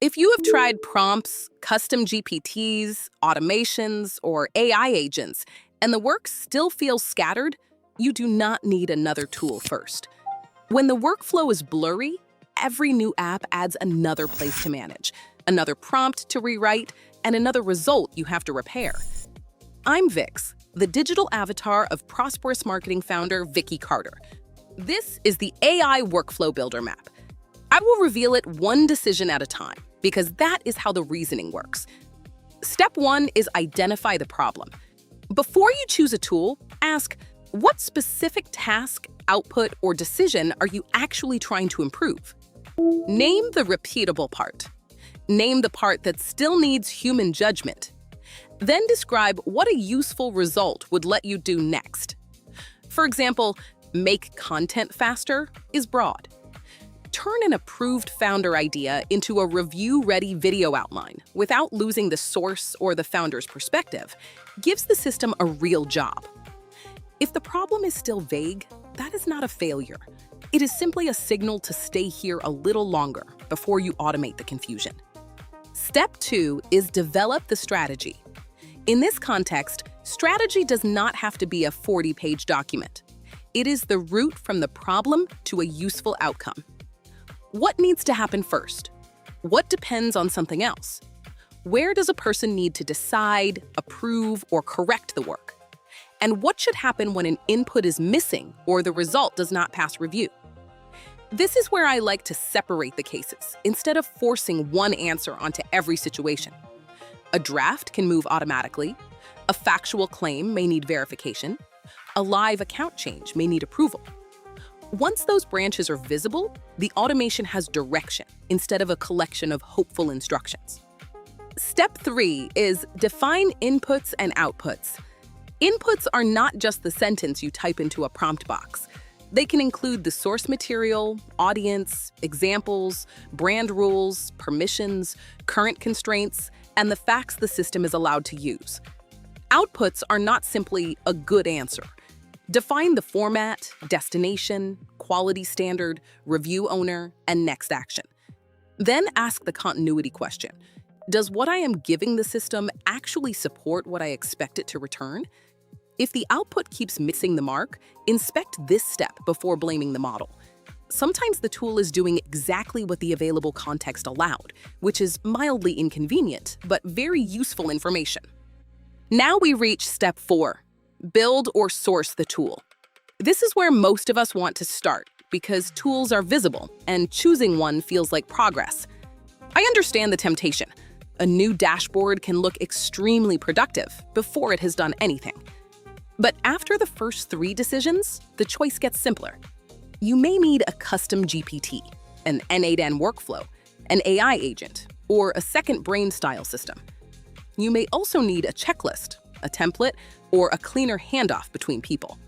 If you have tried prompts, custom GPTs, automations, or AI agents, and the work still feels scattered, you do not need another tool first. When the workflow is blurry, every new app adds another place to manage, another prompt to rewrite, and another result you have to repair. I'm Vicks, the digital avatar of Prosperous marketing founder Vicky Carter. This is the AI Workflow Builder Map. I will reveal it one decision at a time, because that is how the reasoning works. Step 1 is identify the problem. Before you choose a tool, ask, what specific task, output, or decision are you actually trying to improve? Name the repeatable part. Name the part that still needs human judgment. Then describe what a useful result would let you do next. For example, make content faster is broad. Turn an approved founder idea into a review-ready video outline without losing the source or the founder's perspective gives the system a real job. If the problem is still vague, that is not a failure. It is simply a signal to stay here a little longer before you automate the confusion. Step 2 is develop the strategy. In this context, strategy does not have to be a 40-page document. It is the route from the problem to a useful outcome. What needs to happen first? What depends on something else? Where does a person need to decide, approve, or correct the work? And what should happen when an input is missing or the result does not pass review? This is where I like to separate the cases instead of forcing one answer onto every situation. A draft can move automatically. A factual claim may need verification. A live account change may need approval. Once those branches are visible, the automation has direction instead of a collection of hopeful instructions. Step 3 is define inputs and outputs. Inputs are not just the sentence you type into a prompt box. They can include the source material, audience, examples, brand rules, permissions, current constraints, and the facts the system is allowed to use. Outputs are not simply a good answer. Define the format, destination, quality standard, review owner, and next action. Then ask the continuity question. Does what I am giving the system actually support what I expect it to return? If the output keeps missing the mark, inspect this step before blaming the model. Sometimes the tool is doing exactly what the available context allowed, which is mildly inconvenient, but very useful information. Now we reach step 4. Build or source the tool. This is where most of us want to start because tools are visible and choosing one feels like progress. I understand the temptation. A new dashboard can look extremely productive before it has done anything. But after the first 3 decisions, the choice gets simpler. You may need a custom GPT, an N8N workflow, an AI agent, or a second brain style system. You may also need a checklist, a template, or a cleaner handoff between people.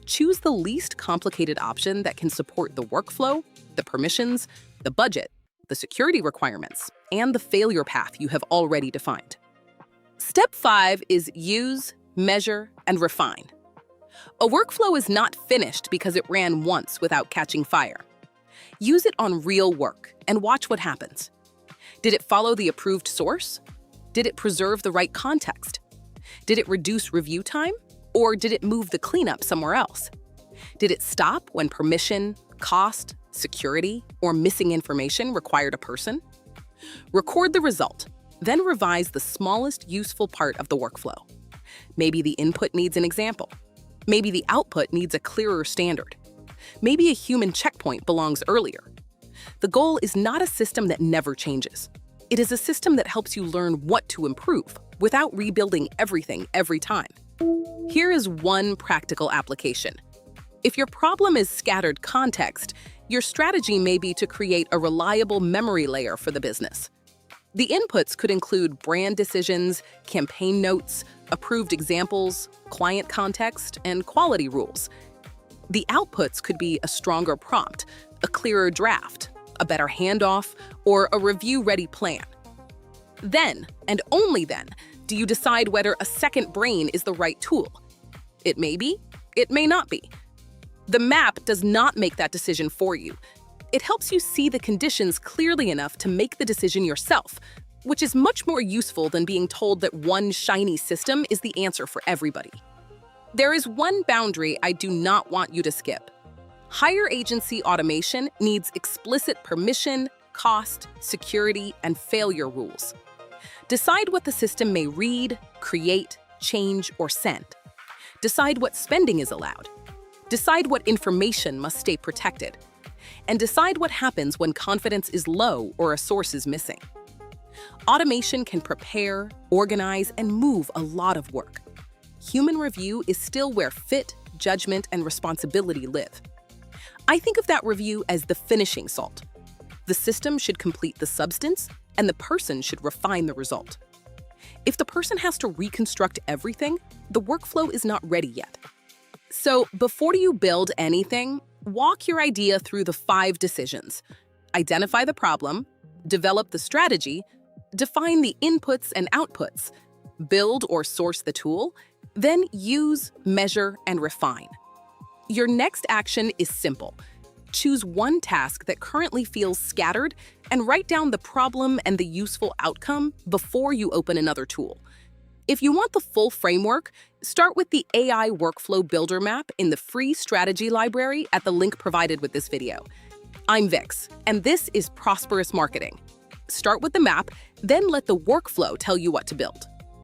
Choose the least complicated option that can support the workflow, the permissions, the budget, the security requirements, and the failure path you have already defined. Step 5 is use, measure, and refine. A workflow is not finished because it ran once without catching fire. Use it on real work and watch what happens. Did it follow the approved source? Did it preserve the right context? Did it reduce review time? Or did it move the cleanup somewhere else? Did it stop when permission, cost, security, or missing information required a person? Record the result, then revise the smallest useful part of the workflow. Maybe the input needs an example. Maybe the output needs a clearer standard. Maybe a human checkpoint belongs earlier. The goal is not a system that never changes. It is a system that helps you learn what to improve without rebuilding everything every time. Here is one practical application. If your problem is scattered context, your strategy may be to create a reliable memory layer for the business. The inputs could include brand decisions, campaign notes, approved examples, client context, and quality rules. The outputs could be a stronger prompt, a clearer draft, a better handoff, or a review-ready plan. Then, and only then, do you decide whether a second brain is the right tool. It may be, it may not be. The map does not make that decision for you. It helps you see the conditions clearly enough to make the decision yourself, which is much more useful than being told that one shiny system is the answer for everybody. There is one boundary I do not want you to skip. Hire agency automation needs explicit permission, cost, security, and failure rules. Decide what the system may read, create, change, or send. Decide what spending is allowed. Decide what information must stay protected. And decide what happens when confidence is low or a source is missing. Automation can prepare, organize, and move a lot of work. Human review is still where fit, judgment, and responsibility live. I think of that review as the finishing salt. The system should complete the substance, and the person should refine the result. If the person has to reconstruct everything, the workflow is not ready yet. So before you build anything, walk your idea through the 5 decisions. Identify the problem, develop the strategy, define the inputs and outputs, build or source the tool, then use, measure, and refine. Your next action is simple. Choose one task that currently feels scattered and write down the problem and the useful outcome before you open another tool. If you want the full framework, start with the AI Workflow Builder Map in the free strategy library at the link provided with this video. I'm Vicks, and this is Prosperous Marketing. Start with the map, then let the workflow tell you what to build.